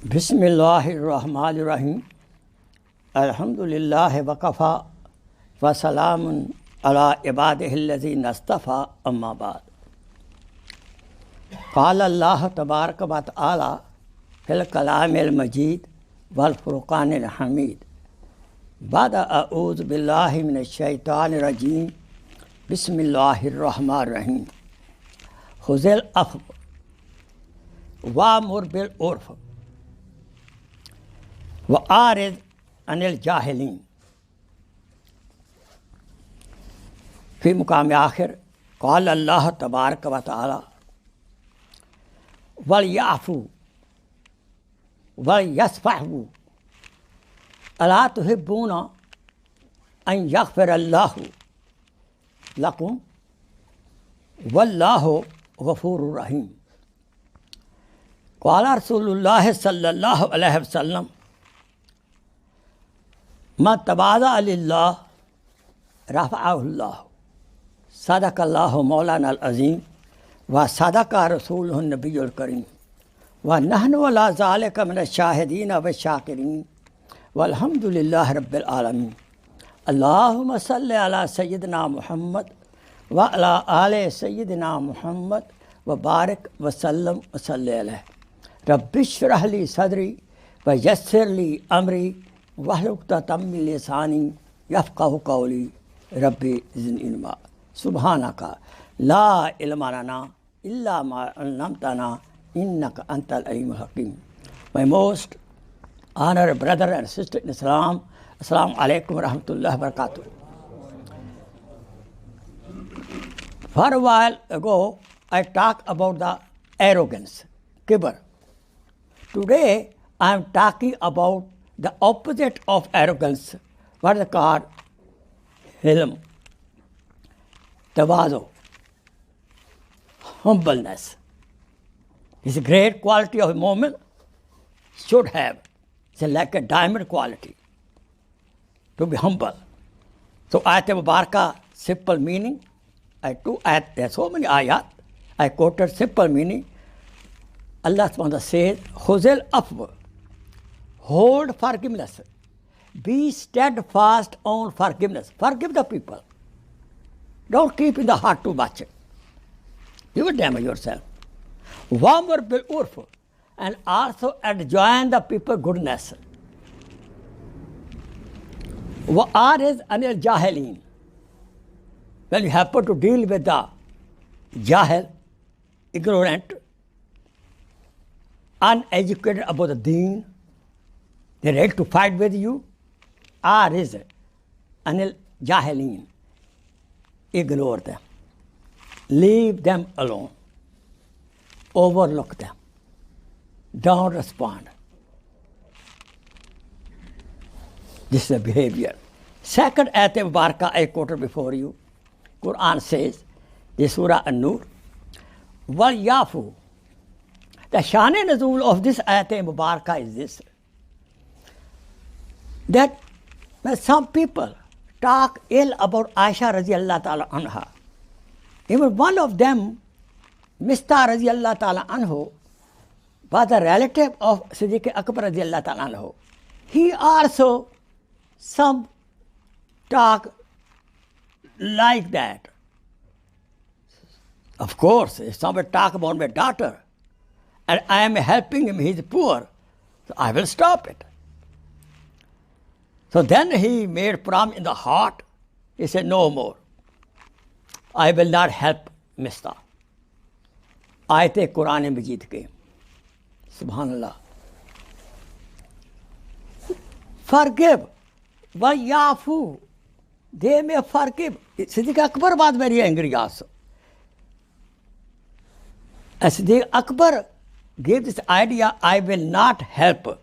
Bismillahirrahmanirrahim. Alhamdulillah waqafa wa salamun ala ibadihi allazina istafa amma ba'd. Qala Allah tabaraka wa ta'ala fil kalamil majid wal furqanil hamid. Ba'da a'udhu billahi minash shaitanir rajim. Bismillahirrahmanirrahim. Khuzil afw wa'mur bil urf وآرد عن الجاهلين. في مقام آخر قال الله تبارك وتعالى وليعفوا وليصفحوا ألا تحبون أن يغفر الله لكم والله غفور رحيم. قال رسول الله صلى الله عليه وسلم ما تواضع لله رفعه الله. صدق الله مولانا العظيم وصدق رسوله النبي الكريم ونحن على ذلك من الشاهدين والشاكرين والحمد لله رب العالمين. اللهم صل على سيدنا محمد وعلى آل سيدنا محمد وبارك وسلم وصل عليه. رب اشرح لي صدري ويسر لي أمري واحلل عقدة من لساني يفقهوا قولي. ربي زدني علما. سبحانك لا علم لنا إلا ما علمتنا إنك أنت العليم الحكيم. My most honored brother and sister in Islam, Assalamu alaikum wa rahmatullahi wa barakatuh. For a while ago, I talked about the arrogance, kibr. Today, I am talking about the opposite of arrogance, what is called hilm, tawazu, humbleness. It's a great quality of a moment, should have. It's like a diamond quality, to be humble. So ayat mubarakah, simple meaning. There are so many ayat. I quoted simple meaning. Allah SWT says, khuzil afw. Hold forgiveness. Be steadfast on forgiveness. Forgive the people. Don't keep in the heart too much. You will damage yourself. Wa'mur bil urf. And also adjoin the people goodness. Wa'arid anil jahilin. When you happen to deal with the jahil, ignorant, uneducated about the deen, they're ready to fight with you. Arid anil jahilin. Ignore them. Leave them alone. Overlook them. Don't respond. This is the behavior. Second ayat mubarakah I quoted before you. Quran says, this Surah An-Nur, wal yafu. The Shan-e Nuzul of this ayat mubarakah is this, that some people talk ill about Aisha radiallahu ta'ala anha. Even one of them, Mista radiallahu ta'ala anhu, was a relative of Siddiq Akbar radiallahu ta'ala anhu. He also some talk like that. Of course, if somebody talk about my daughter and I am helping him, he is poor, so I will stop it. So then he made prom in the heart. He said, no more. I will not help Mista. Ayat Quran Majid ke. Subhanallah. Forgive. Wayafu. They may forgive. Siddiq Akbar was very angry also. And Siddiq Akbar gave this idea, I will not help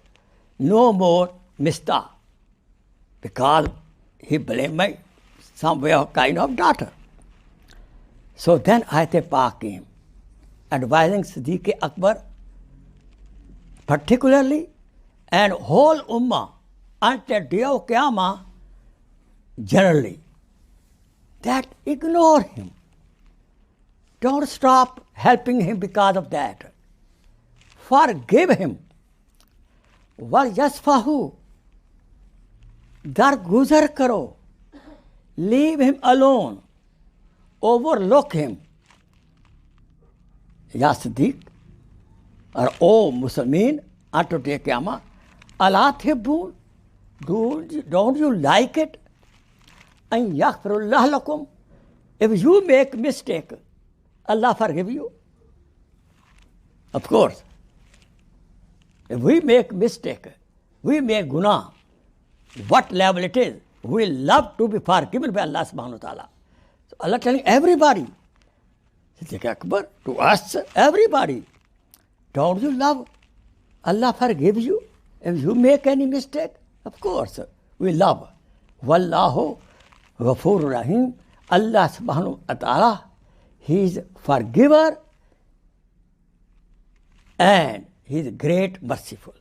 no more Mista. Because he blamed my some way of kind of daughter. So then Ayat Pak came, advising Siddiq Akbar particularly and whole Ummah until day of Qiyamah generally, that ignore him. Don't stop helping him because of that. Forgive him. वल यस्फाहू, दरगुजर करो, leave him alone, overlook him. या सिद्दीक और ओ Muslimeen unto day Qiyamah, Allah thibbun, don't you like it? And yaghfirullah lakum. If you make mistake, Allah forgive you. Of course. If we make mistake, we make guna, what level it is, we love to be forgiven by Allah subhanahu wa ta'ala. So Allah telling everybody, Siddiq Akbar, to us, everybody, don't you love? Allah forgive you if you make any mistake. Of course, we love. Wallahu Ghafur Rahim. Allah subhanahu wa ta'ala, He is forgiver and He is great merciful.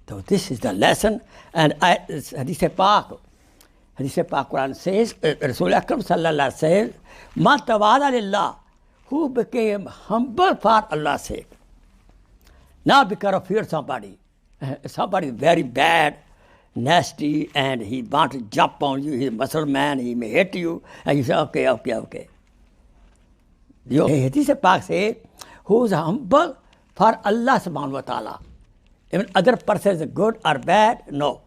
So this is the lesson. And Hadith Pak Quran says, Rasul Akram sallallahu says, Man tawada lillah, who became humble for Allah's sake. Not because of fear somebody. Somebody is very bad, nasty, and he wants to jump on you. He's a muscle man, he may hit you, and you say, okay. Hadith Pak says, who is humble for Allah subhanahu wa ta'ala. Even other person is good or bad, no.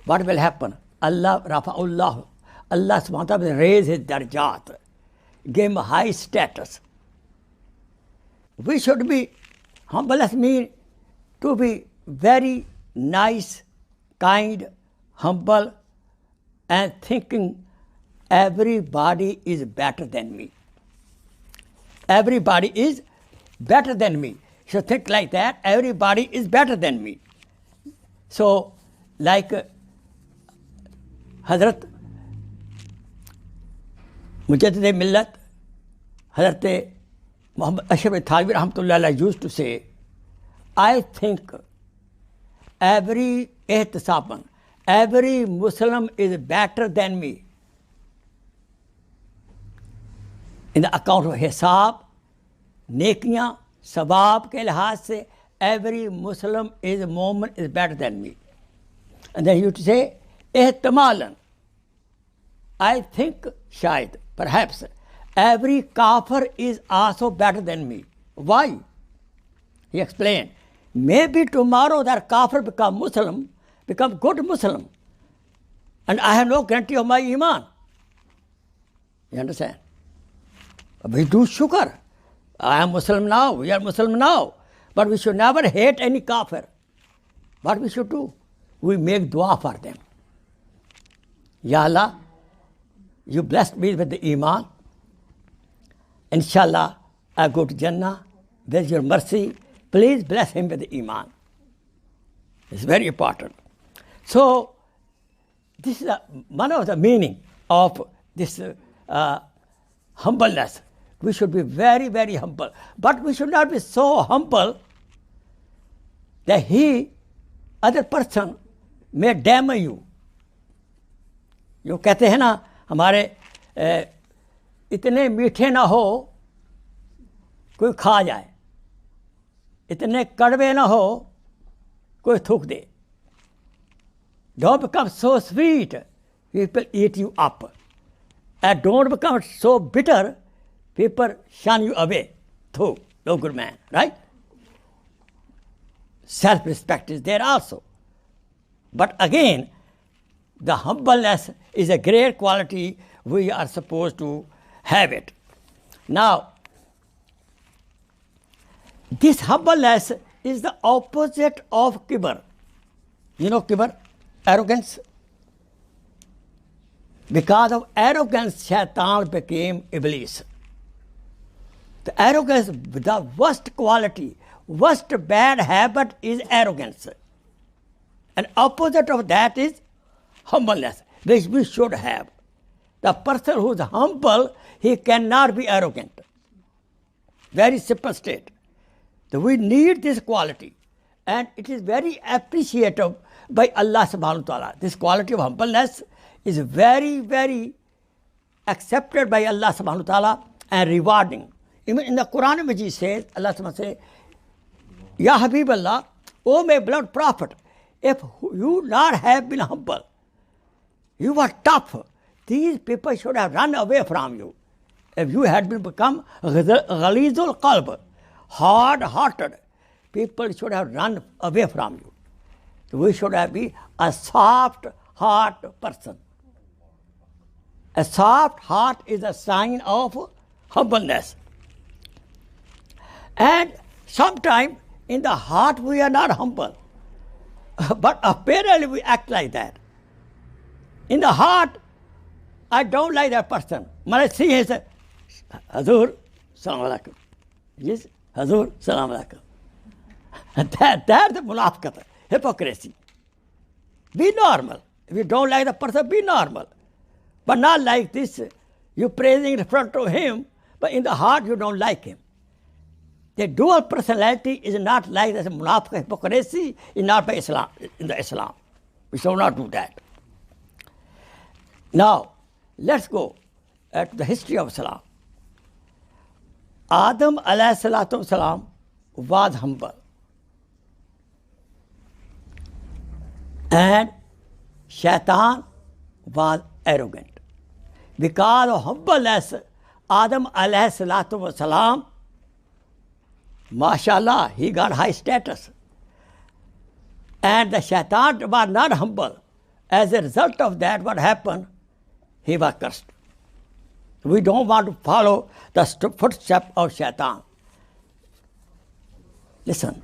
What will happen? Allah rafa'ullah. Allah subhanahu wa ta'ala will raise his darjat, give him a high status. We should be humbleness means to be very nice, kind, humble, and thinking everybody is better than me. Everybody is better than me. So think like that, everybody is better than me. So, like Hazrat Mujaddid Millat, Hazrat Muhammad Ashraf Thalvi Rahmatullah used to say, I think every Muslim is better than me. In the account of Hisab, Nekiyan, Sabab ke lihaz se, every Muslim is a moment is better than me. And then he used to say, Ihtamalan, I think, shayad, perhaps, every kafir is also better than me. Why? He explained, maybe tomorrow that kafir become good Muslim, and I have no guarantee of my iman. You understand? We do shukr. I am Muslim now, we are Muslim now, but we should never hate any kafir. What we should do? We make dua for them. Ya Allah, you blessed me with the iman. Inshallah, I go to Jannah. With your mercy, please bless him with the iman. It's very important. So, this is one of the meaning of this humbleness. We should be very, very humble. But we should not be so humble that other person may damn you. You कहते हैं ना हमारे इतने मीठे ना हो कोई खा जाए, इतने कड़वे ना हो कोई थूक दे. Don't become so sweet, people eat you up. And don't become so bitter, people shun you away. No good man, right? Self-respect is there also. But again, the humbleness is a great quality. We are supposed to have it. Now, this humbleness is the opposite of kibr. You know kibr? Arrogance. Because of arrogance, Shaitan became Iblis. The arrogance, the worst quality, worst bad habit is arrogance. And opposite of that is humbleness, which we should have. The person who is humble, he cannot be arrogant. Very simple state. So we need this quality. And it is very appreciated by Allah subhanahu wa ta'ala. This quality of humbleness is very, very accepted by Allah subhanahu wa ta'ala and rewarding. Even in the Quran Majid says, Allah subhanahu wa ta'ala says, Ya Habib Allah, O my beloved Prophet, if you not have been humble, you were tough, these people should have run away from you. If you had become ghalizul qalb, hard-hearted, people should have run away from you. So we should have been a soft heart person. A soft heart is a sign of humbleness. And sometimes in the heart we are not humble, but apparently we act like that. In the heart, I don't like that person. When I see him, I say, Hazur, Salaam Alaikum. Yes, Hazur, Salaam Alaikum. And that's the munafiqat, hypocrisy. Be normal. If you don't like the person, be normal. But not like this. You praising in front of him, but in the heart you don't like him. The dual personality is not like this munafiq hypocrisy, is not by Islam, in the Islam. We shall not do that. Now, let's go to the history of Islam. Adam alayhi salatu wasalam was humble. And Shaitan was arrogant. Because of humbleness, Adam alayhi salatu wasalam, mashallah, he got high status. And the Shaitan was not humble. As a result of that, what happened? He was cursed. We don't want to follow the footsteps of Shaitan. Listen.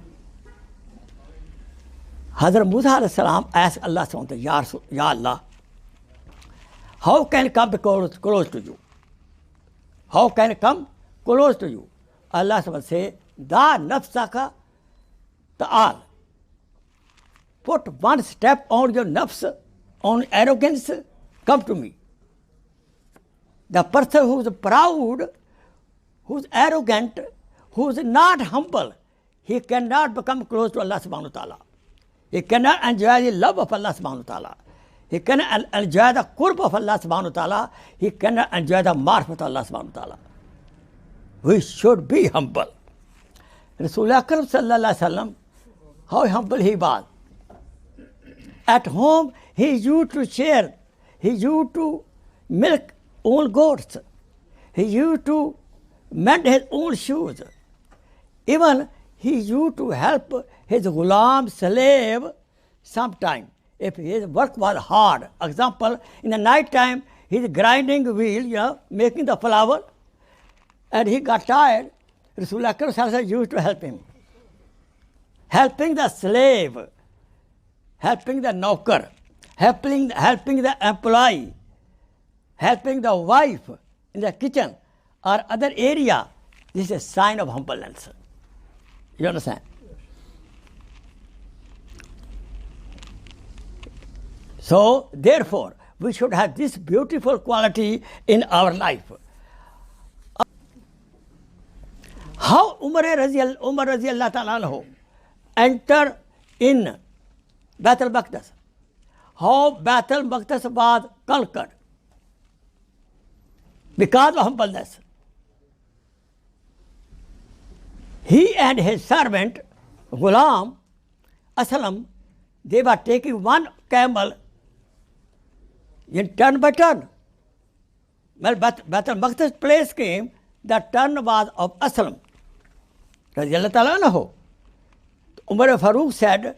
Hazrat Musa alayhi salam asked Allah subhanahu wa ta'ala, Ya Allah, how can I come close to you? How can I come close to you? Allah subhanahu wa ta'ala said, Da nafsaka ta'al. Put one step on your nafs, on arrogance, come to me. The person who is proud, who is arrogant, who is not humble, he cannot become close to Allah subhanahu wa ta'ala. He cannot enjoy the love of Allah subhanahu wa ta'ala. He cannot enjoy the qurb of Allah subhanahu wa ta'ala. He cannot enjoy the marifat of Allah subhanahu wa ta'ala. We should be humble. Rasulullah Karim sallallahu alayhi wa sallam, how humble he was. At home, he used to share. He used to milk own goats. He used to mend his own shoes. Even he used to help his ghulam, slave, sometime. If his work was hard. Example, in the night time, he's grinding wheel, making the flour, and he got tired. Rasulullah used to help him. Helping the slave, helping the naukar, helping the employee, helping the wife in the kitchen or other area. This is a sign of humbleness. You understand? So, therefore, we should have this beautiful quality in our life. How Umar radiallahu ta'ala anhu entered in Baitul Maqdis. How Baitul Maqdis was conquered. Because of humbleness. He and his servant, Ghulam, Aslam, they were taking one camel in turn by turn. When Baitul Maqdis place came, the turn was of Aslam. Radiallahu ta'ala anhu. Umar Farooq said,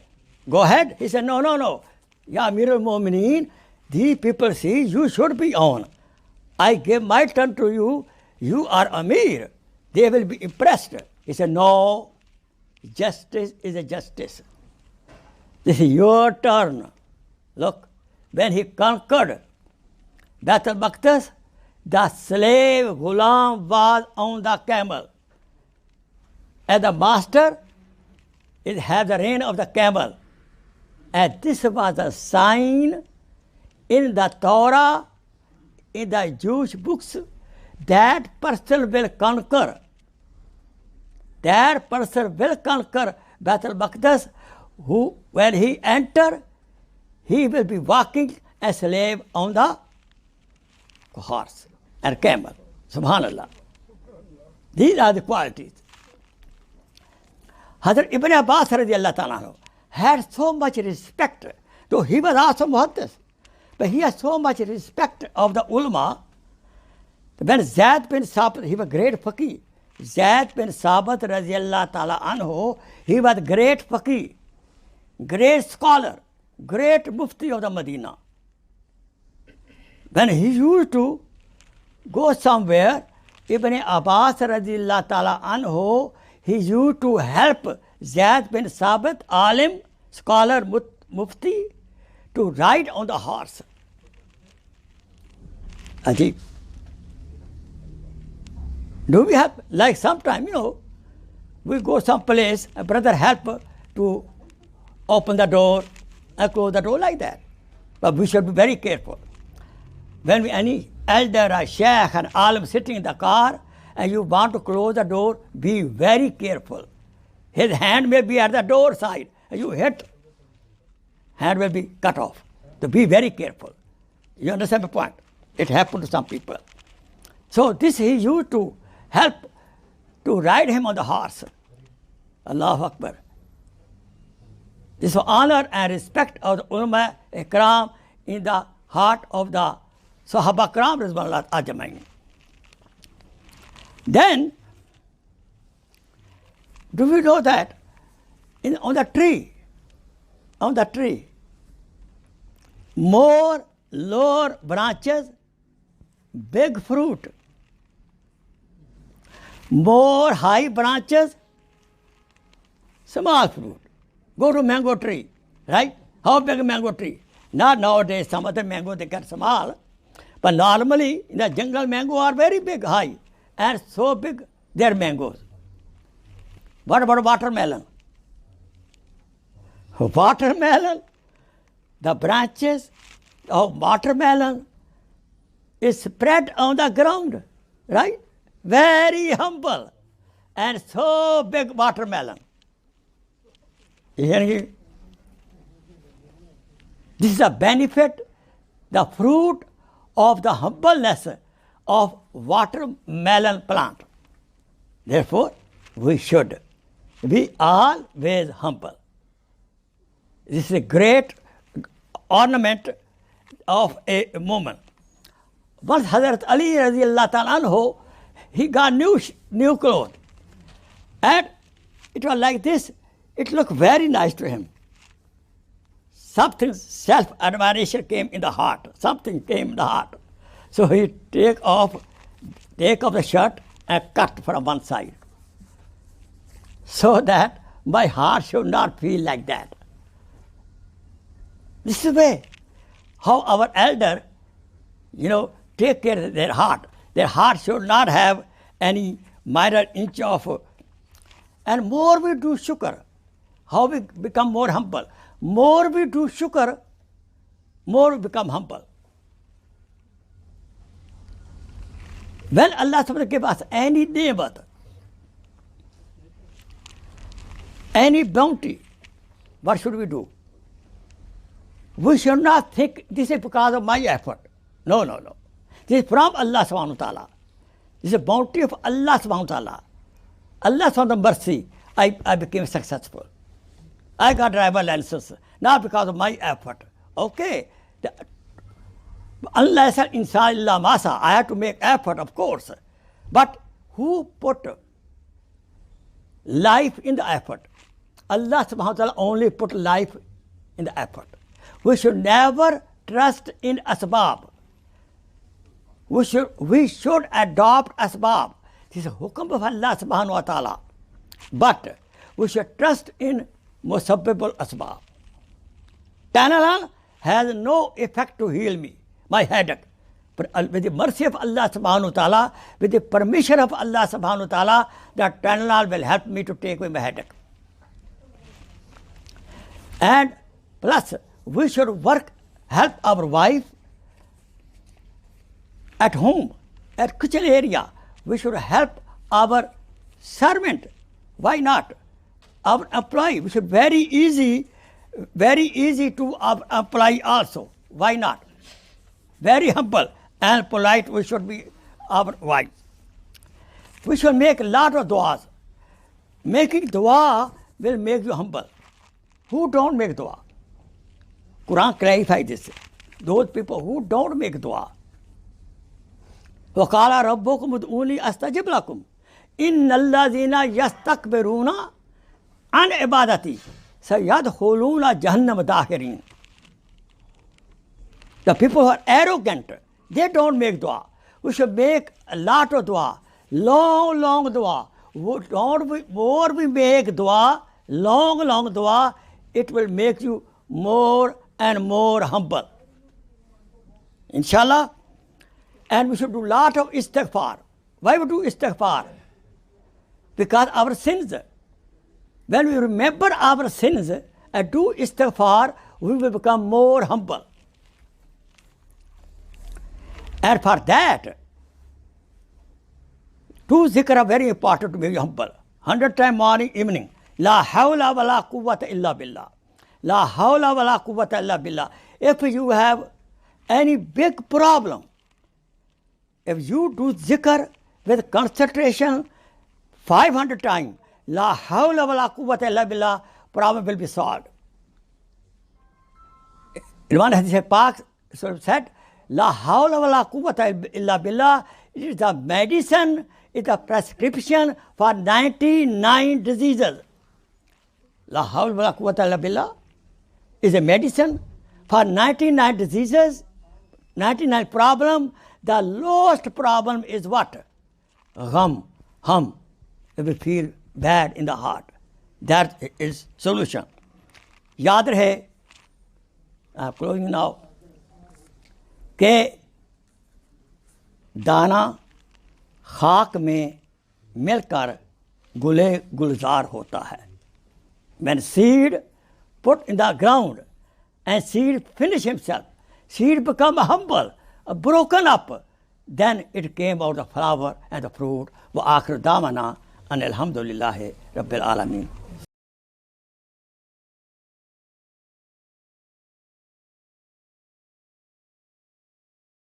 go ahead. He said, no. Ya Amir al-Mu'mineen, these people see you should be on. I give my turn to you. You are Amir. They will be impressed. He said, no, justice is a justice. This is your turn. Look, when he conquered Baitul Maqdis, the slave Ghulam was on the camel. And the master had the rein of the camel. And this was a sign in the Torah, in the Jewish books, that person will conquer. That person will conquer Baitul Maqdis, who, when he enter, he will be walking a slave on the horse and camel. Subhanallah. These are the qualities. Hazrat Ibn Abbas radiallahu ta'ala anhu, had so much respect, though he was also muhaddis, but he had so much respect of the ulama. When Zayd bin Sabit, he was great faqih. Zayd bin Sabit radiallahu ta'ala anhu, he was great faqih, great scholar, great mufti of the Medina. When he used to go somewhere, Ibn Abbas radiallahu ta'ala anhu, he used to help Zayd bin Sabit, alim, scholar, mufti, to ride on the horse. Ajib. Do we have, like sometime, we go someplace, a brother help to open the door and close the door like that. But we should be very careful. When any elder or sheikh and alim sitting in the car and you want to close the door, be very careful. His hand may be at the door side and you hit, hand will be cut off. So be very careful. You understand the point? It happened to some people. So this he used to help to ride him on the horse. Allahu Akbar. This was honor and respect of the ulama ikram in the heart of the Sahaba Ikram Rizwanullah Ajmain. Then, do we know that on the tree, more lower branches, big fruit. More high branches, small fruit. Go to mango tree, right? How big a mango tree? Not nowadays, some other mango they get small. But normally, in the jungle, mango are very big, high. And so big, their mangoes. What about watermelon? Watermelon, the branches of watermelon is spread on the ground, right? Very humble and so big watermelon. You hear me? This is a benefit, the fruit of the humbleness of watermelon plant. Therefore, we should be always humble. This is a great ornament of a moment. Once Hazrat Ali radiallahu ta'ala anhu, he got new clothes. And it was like this. It looked very nice to him. Something, self-admiration came in the heart. Something came in the heart. So he take off the shirt and cut from one side. So that my heart should not feel like that. This is the way how our elder, take care of their heart. Their heart should not have any minor inch of. And more we do shukr, how we become more humble. More we do shukr, more we become humble. When Allah subhanahu give us any ni'mat, any bounty, what should we do? We should not think this is because of my effort. No. This is from Allah subhanahu wa ta'ala. This is a bounty of Allah subhanahu wa ta'ala. Allah subhanahu wa ta'ala mercy, I became successful. I got driver license, not because of my effort. Okay. Unless insan illa masa, I have to make effort, of course. But who put life in the effort? Allah subhanahu wa ta'ala only put life in the effort. We should never trust in asbab. We should adopt asbab. This is a hukum of Allah subhanahu wa ta'ala. But we should trust in musabbibul asbab. Tylenol has no effect to heal me, my headache. But with the mercy of Allah subhanahu wa ta'ala, with the permission of Allah subhanahu wa ta'ala, that Tylenol will help me to take away my headache. And plus, we should help our wife at home, at kitchen area. We should help our servant. Why not? Our employee, we should very easy to our employee also. Why not? Very humble and polite we should be our wife. We should make a lot of du'as. Making dua will make you humble. who don't make dua. Quran clarifies this. Those people who don't make dua. وَقَالَ رَبُّكُمُ ادْعُونِي أَسْتَجِبْ لَكُمْ إِنَّ الَّذِينَ يَسْتَكْبِرُونَ عَنْ عِبَادَتِي سَيَدْخُلُونَ جَهَنَّمَ دَاخِرِينَ. The people who are arrogant, they don't make dua. We should make a lot of dua, long dua. More we make dua, long dua, it will make you more and more humble. Inshallah. And we should do a lot of istighfar. Why we do istighfar? Because our sins, when we remember our sins and do istighfar, we will become more humble. And for that, do zikr are very important to be humble. 100 times morning, evening. La hawla wa la quwwata illa billah. La hawla wa la quwwata illa billah. If you have any big problem, if you do zikr with concentration 500 times, la hawla wa la quwwata illa billah, problem will be solved. In one hadith Pak said, la hawla wa la quwwata illa billah, it is the medicine, it is the prescription for 99 diseases. La hawla wa la quwwata illa billah is a medicine for 99 diseases, 99 problems. The lowest problem is what? Gham, hum. If we feel bad in the heart. That is solution. याद रहे, I'm closing now, कि दाना खाक में मिलकर गुले गुलजार होता है. When seed put in the ground and seed finish himself, seed become humble, broken up, then it came out the flower and the fruit. Wa akhir damana and alhamdulillahi rabbil alameen.